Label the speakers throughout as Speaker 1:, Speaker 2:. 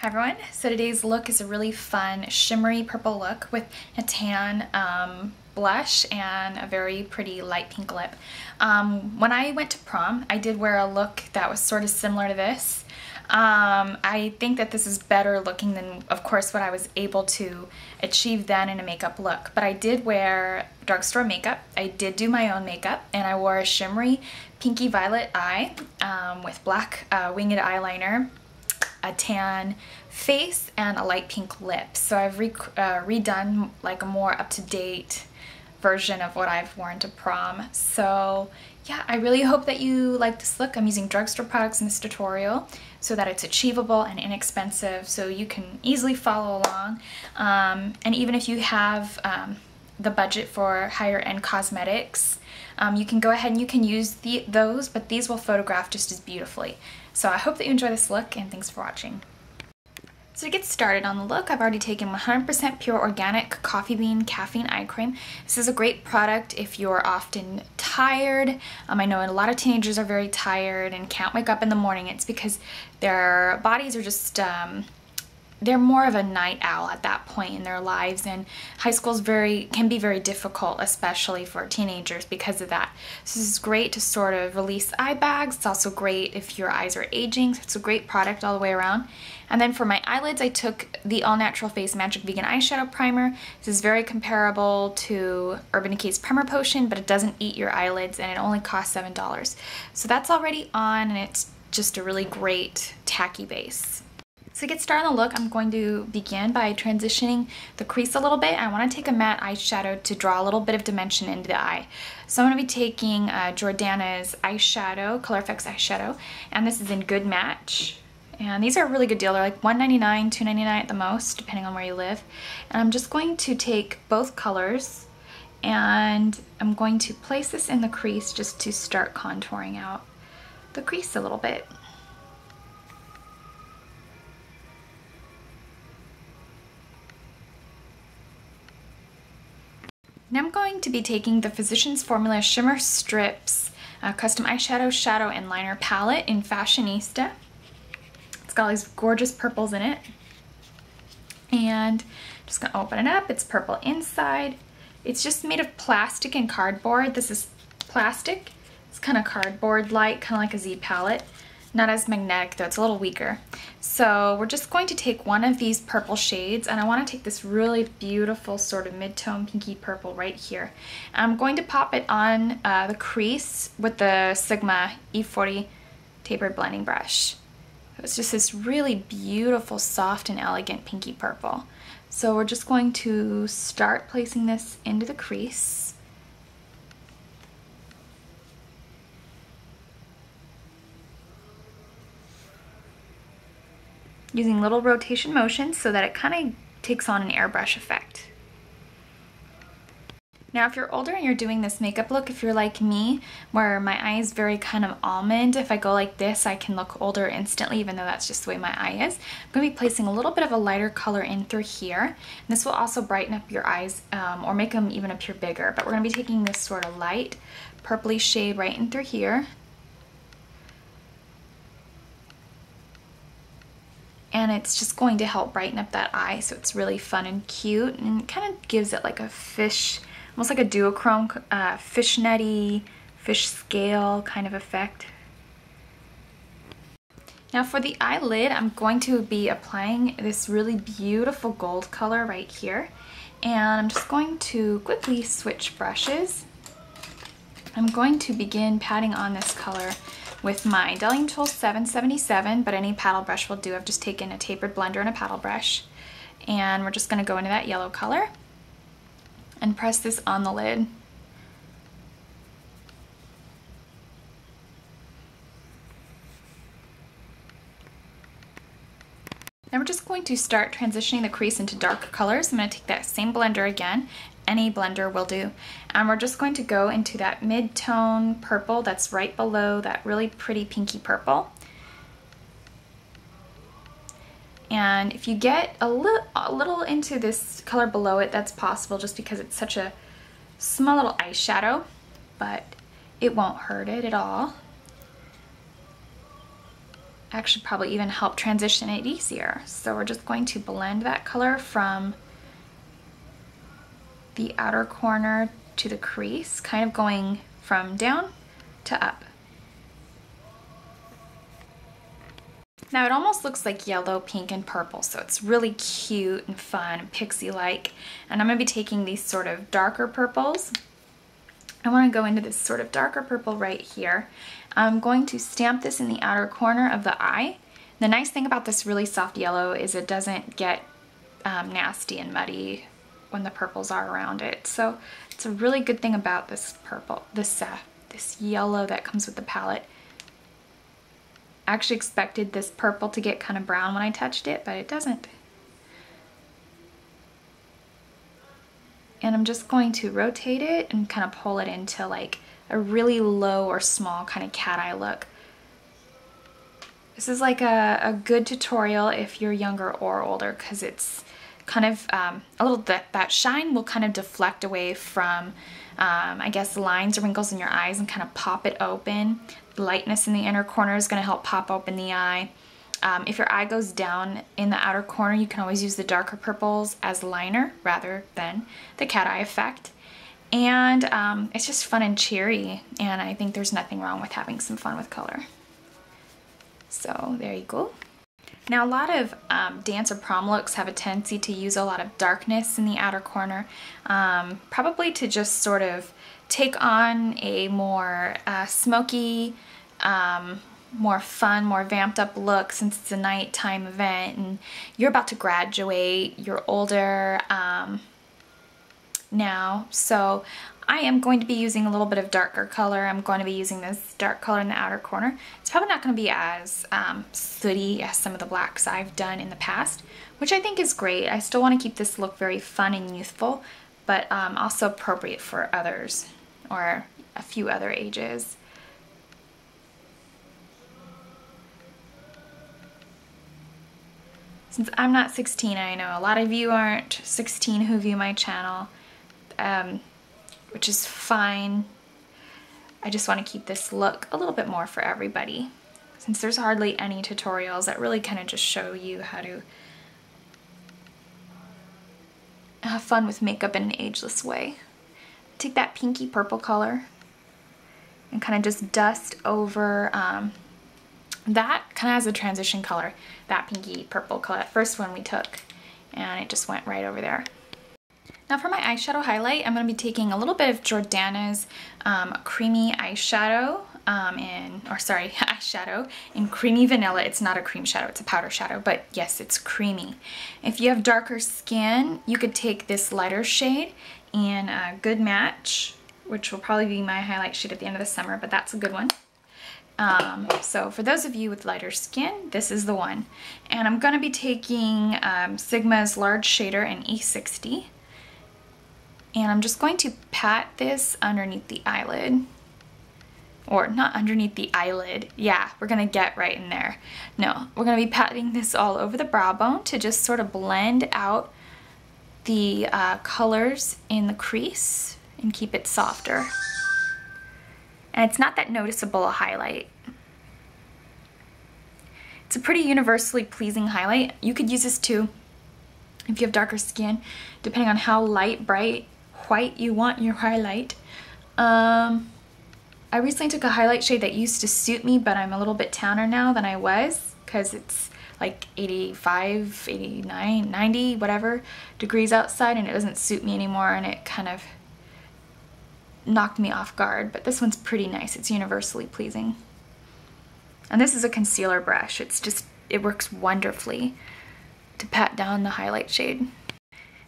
Speaker 1: Hi everyone, so today's look is a really fun shimmery purple look with a tan blush and a very pretty light pink lip. When I went to prom, I did wear a look that was sort of similar to this. I think that this is better looking than, of course, what I was able to achieve then in a makeup look. But I did wear drugstore makeup, I did do my own makeup, and I wore a shimmery pinky violet eye with black winged eyeliner, a tan face, and a light pink lip. So I've redone like a more up-to-date version of what I've worn to prom. So yeah, I really hope that you like this look. I'm using drugstore products in this tutorial so that it's achievable and inexpensive so you can easily follow along. And even if you have the budget for higher end cosmetics, you can go ahead and you can use those, but these will photograph just as beautifully. So I hope that you enjoy this look, and thanks for watching. So to get started on the look, I've already taken 100% pure organic coffee bean caffeine eye cream. This is a great product if you're often tired. I know a lot of teenagers are very tired and can't wake up in the morning. It's because their bodies are just they're more of a night owl at that point in their lives, and high school can be very difficult, especially for teenagers, because of that. So this is great to sort of release eye bags. It's also great if your eyes are aging, so it's a great product all the way around. And then for my eyelids, I took the All Natural Face Magic Vegan Eyeshadow Primer. This is very comparable to Urban Decay's Primer Potion, but it doesn't eat your eyelids, and it only costs $7. So that's already on, and it's just a really great tacky base. So to get started on the look, I'm going to begin by transitioning the crease a little bit. I want to take a matte eyeshadow to draw a little bit of dimension into the eye. So I'm going to be taking Jordana's eyeshadow, Color Effects eyeshadow, and this is in Good Match. And these are a really good deal. They're like $1.99, $2.99 at the most, depending on where you live. And I'm just going to take both colors, and I'm going to place this in the crease just to start contouring out the crease a little bit. Now I'm going to be taking the Physcian's Formula Shimmer Strips Custom Eyeshadow, Shadow, and Liner Palette in Fashionista. It's got all these gorgeous purples in it. And I'm just going to open it up. It's purple inside. It's just made of plastic and cardboard. This is plastic. It's kind of cardboard-like, kind of like a Z palette. Not as magnetic though, it's a little weaker. So we're just going to take one of these purple shades, and I want to take this really beautiful sort of mid-tone pinky purple right here. I'm going to pop it on the crease with the Sigma E40 tapered blending brush. It's just this really beautiful, soft, and elegant pinky purple. So we're just going to start placing this into the crease. Using little rotation motions so that it kind of takes on an airbrush effect. Now if you're older and you're doing this makeup look, if you're like me, where my eye is very kind of almond, if I go like this, I can look older instantly, even though that's just the way my eye is. I'm going to be placing a little bit of a lighter color in through here. And this will also brighten up your eyes or make them even appear bigger. But we're going to be taking this sort of light purpley shade right in through here. And it's just going to help brighten up that eye, so it's really fun and cute, and it kind of gives it like a fish, almost like a duochrome, fishnetty, fish scale kind of effect. Now for the eyelid, I'm going to be applying this really beautiful gold color right here, and I'm just going to quickly switch brushes. I'm going to begin patting on this color with my Delling Tool 777, but any paddle brush will do. I've just taken a tapered blender and a paddle brush, and we're just going to go into that yellow color and press this on the lid. Now we're just going to start transitioning the crease into dark colors. I'm going to take that same blender again. Any blender will do. And we're just going to go into that mid-tone purple that's right below that really pretty pinky purple. And if you get a little into this color below it, that's possible just because it's such a small little eyeshadow, but it won't hurt it at all. actually probably even help transition it easier. So we're just going to blend that color from the outer corner to the crease, kind of going from down to up. Now it almost looks like yellow, pink, and purple, so it's really cute and fun and pixie-like. And I'm going to be taking these sort of darker purples. I want to go into this sort of darker purple right here. I'm going to stamp this in the outer corner of the eye. The nice thing about this really soft yellow is it doesn't get nasty and muddy when the purples are around it. So it's a really good thing about this purple, this yellow that comes with the palette. I actually expected this purple to get kind of brown when I touched it, but it doesn't. And I'm just going to rotate it and kind of pull it into like a really low or small kind of cat eye look. This is like a good tutorial if you're younger or older, because it's kind of a little, that shine will kind of deflect away from I guess the lines or wrinkles in your eyes and kind of pop it open. The lightness in the inner corner is going to help pop open the eye. If your eye goes down in the outer corner, you can always use the darker purples as liner rather than the cat eye effect. And it's just fun and cheery, and I think there's nothing wrong with having some fun with color. So there you go. Now a lot of dance or prom looks have a tendency to use a lot of darkness in the outer corner, probably to just sort of take on a more smoky, more fun, more vamped up look, since it's a nighttime event and you're about to graduate, you're older now. So I am going to be using a little bit of darker color. I'm going to be using this dark color in the outer corner. It's probably not going to be as sooty as some of the blacks I've done in the past, which I think is great. I still want to keep this look very fun and youthful, but also appropriate for others or a few other ages. Since I'm not 16, I know a lot of you aren't 16 who view my channel, which is fine. I just want to keep this look a little bit more for everybody, since there's hardly any tutorials that really kind of just show you how to have fun with makeup in an ageless way. Take that pinky purple color and kind of just dust over that kind of as a transition color, that pinky purple color, that first one we took, and it just went right over there. Now for my eyeshadow highlight, I'm going to be taking a little bit of Jordana's creamy eyeshadow eyeshadow in Creamy Vanilla. It's not a cream shadow, it's a powder shadow, but yes, it's creamy. If you have darker skin, you could take this lighter shade in Good Match, which will probably be my highlight shade at the end of the summer, but that's a good one. So for those of you with lighter skin, this is the one. And I'm going to be taking Sigma's large shader in E60. And I'm just going to pat this underneath the eyelid. Or not underneath the eyelid. Yeah, we're going to get right in there. No, we're going to be patting this all over the brow bone to just sort of blend out the colors in the crease and keep it softer. And it's not that noticeable a highlight. It's a pretty universally pleasing highlight. You could use this too if you have darker skin, depending on how light, bright, white you want your highlight. I recently took a highlight shade that used to suit me, but I'm a little bit towner now than I was, because it's like 85, 89, 90, whatever degrees outside, and it doesn't suit me anymore, and it kind of knocked me off guard. But this one's pretty nice. It's universally pleasing. And this is a concealer brush. It works wonderfully to pat down the highlight shade.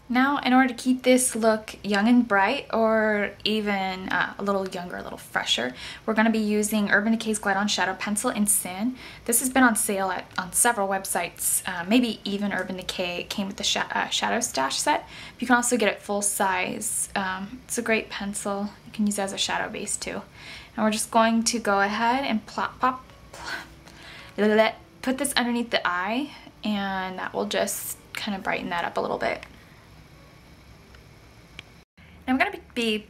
Speaker 1: Now, in order to keep this look young and bright, or even a little younger, a little fresher, we're going to be using Urban Decay's Glide On Shadow Pencil in Sin. This has been on sale on several websites, maybe even Urban Decay. It came with the Shadow Stash set. You can also get it full size. It's a great pencil. You can use it as a shadow base too. And we're just going to go ahead and put this underneath the eye, and that will just kind of brighten that up a little bit. I'm going to be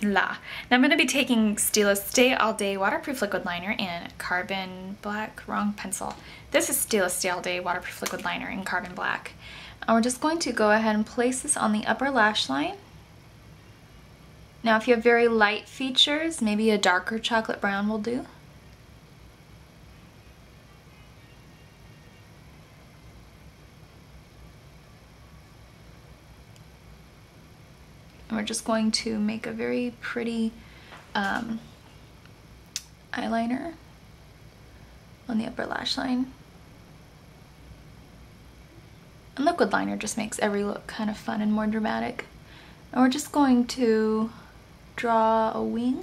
Speaker 1: Now I'm going to be taking Stila's Stay All Day Waterproof Liquid Liner in Carbon Black. Wrong pencil. This is Stila's Stay All Day Waterproof Liquid Liner in Carbon Black. And we're just going to go ahead and place this on the upper lash line. Now if you have very light features, maybe a darker chocolate brown will do. And we're just going to make a very pretty eyeliner on the upper lash line. And liquid liner just makes every look kind of fun and more dramatic. And we're just going to draw a wing.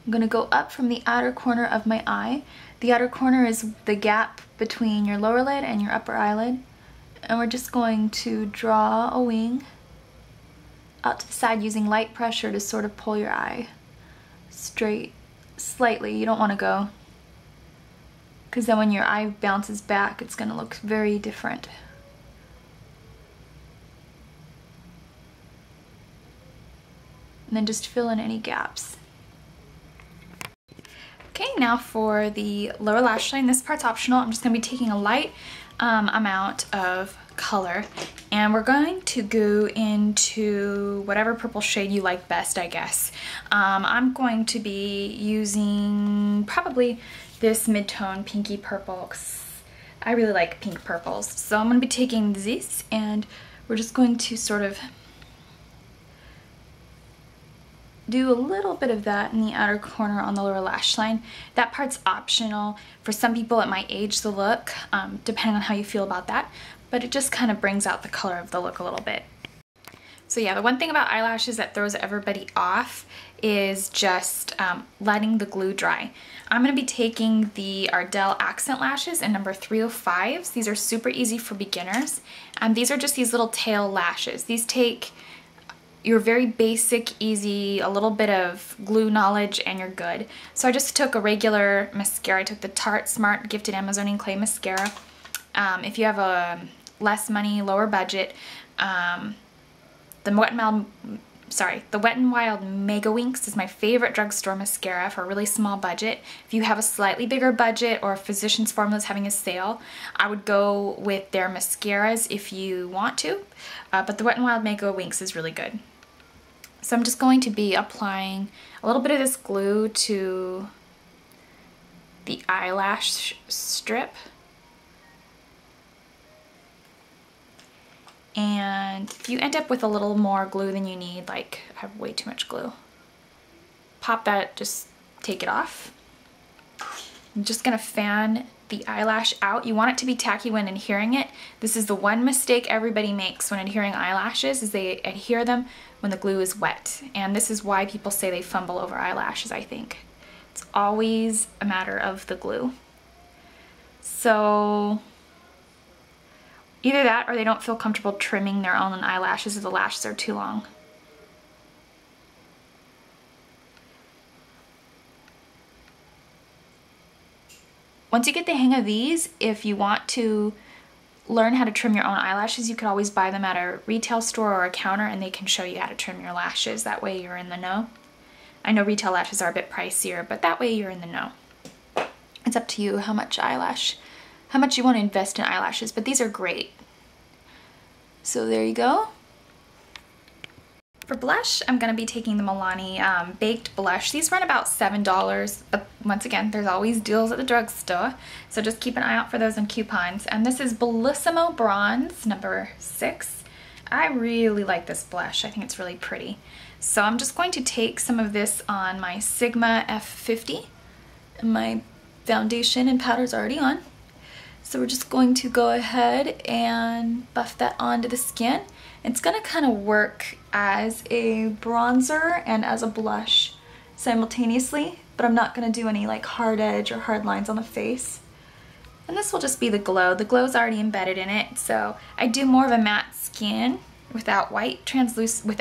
Speaker 1: I'm going to go up from the outer corner of my eye. The outer corner is the gap between your lower lid and your upper eyelid. And we're just going to draw a wing out to the side using light pressure to sort of pull your eye straight slightly. You don't want to go, because then when your eye bounces back, it's going to look very different. And then just fill in any gaps. Okay, now for the lower lash line, this part's optional. I'm just going to be taking a light amount of color, and we're going to go into whatever purple shade you like best, I guess. I'm going to be using probably this mid-tone pinky purple, 'cause I really like pink purples. So I'm going to be taking this, and we're just going to sort of do a little bit of that in the outer corner on the lower lash line. That part's optional. For some people it might age the look, depending on how you feel about that, but it just kind of brings out the color of the look a little bit. So yeah, the one thing about eyelashes that throws everybody off is just letting the glue dry. I'm going to be taking the Ardell Accent Lashes in number 305s. These are super easy for beginners. These are just these little tail lashes. These take your very basic, easy, a little bit of glue knowledge, and you're good. So I just took a regular mascara. I took the Tarte Smart Gifted Amazonian Clay Mascara. If you have a less money, lower budget, the Wet n Wild Mega Winks is my favorite drugstore mascara for a really small budget. If you have a slightly bigger budget, or Physcian's Formula is having a sale, I would go with their mascaras if you want to, but the Wet n Wild Mega Winks is really good. So I'm just going to be applying a little bit of this glue to the eyelash strip. And if you end up with a little more glue than you need, like I have way too much glue, pop that, just take it off. I'm just gonna fan the eyelash out. You want it to be tacky when adhering it. This is the one mistake everybody makes when adhering eyelashes, is they adhere them when the glue is wet. And this is why people say they fumble over eyelashes, I think. It's always a matter of the glue. So either that, or they don't feel comfortable trimming their own eyelashes if the lashes are too long. Once you get the hang of these, if you want to learn how to trim your own eyelashes, you could always buy them at a retail store or a counter, and they can show you how to trim your lashes. That way you're in the know. I know retail lashes are a bit pricier, but that way you're in the know. It's up to you how much you want to invest in eyelashes, but these are great. So there you go. For blush, I'm going to be taking the Milani Baked Blush. These run about $7, but once again, there's always deals at the drugstore, so just keep an eye out for those in coupons. And this is Belissimo Bronze, number 6. I really like this blush. I think it's really pretty. So I'm just going to take some of this on my Sigma F50. My foundation and powder's already on. So we're just going to go ahead and buff that onto the skin. It's going to kind of work as a bronzer and as a blush simultaneously, but I'm not going to do any like hard edge or hard lines on the face. And this will just be the glow. The glow's already embedded in it, so I do more of a matte skin without white translucent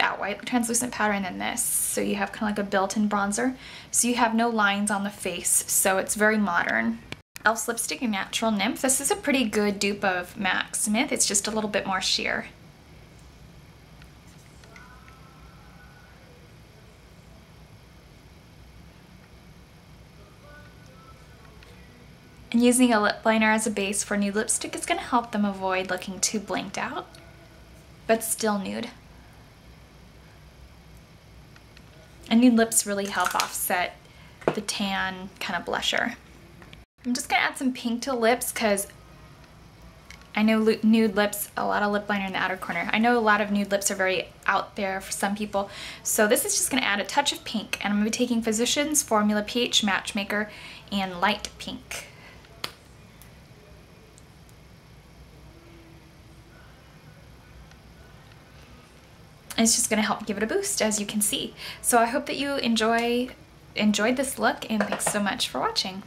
Speaker 1: powder, and then this. So you have kind of like a built-in bronzer. So you have no lines on the face, so it's very modern. e.l.f. lipstick in Natural Nymph. This is a pretty good dupe of MAC Smith. It's just a little bit more sheer. And using a lip liner as a base for nude lipstick is going to help them avoid looking too blanked out, but still nude. And nude lips really help offset the tan kind of blusher. I'm just going to add some pink to lips because I know nude lips, a lot of lip liner in the outer corner. I know a lot of nude lips are very out there for some people. So this is just going to add a touch of pink. And I'm going to be taking Physcian's Formula pH Matchmaker and light pink. And it's just going to help give it a boost, as you can see. So I hope that you enjoyed this look, and thanks so much for watching.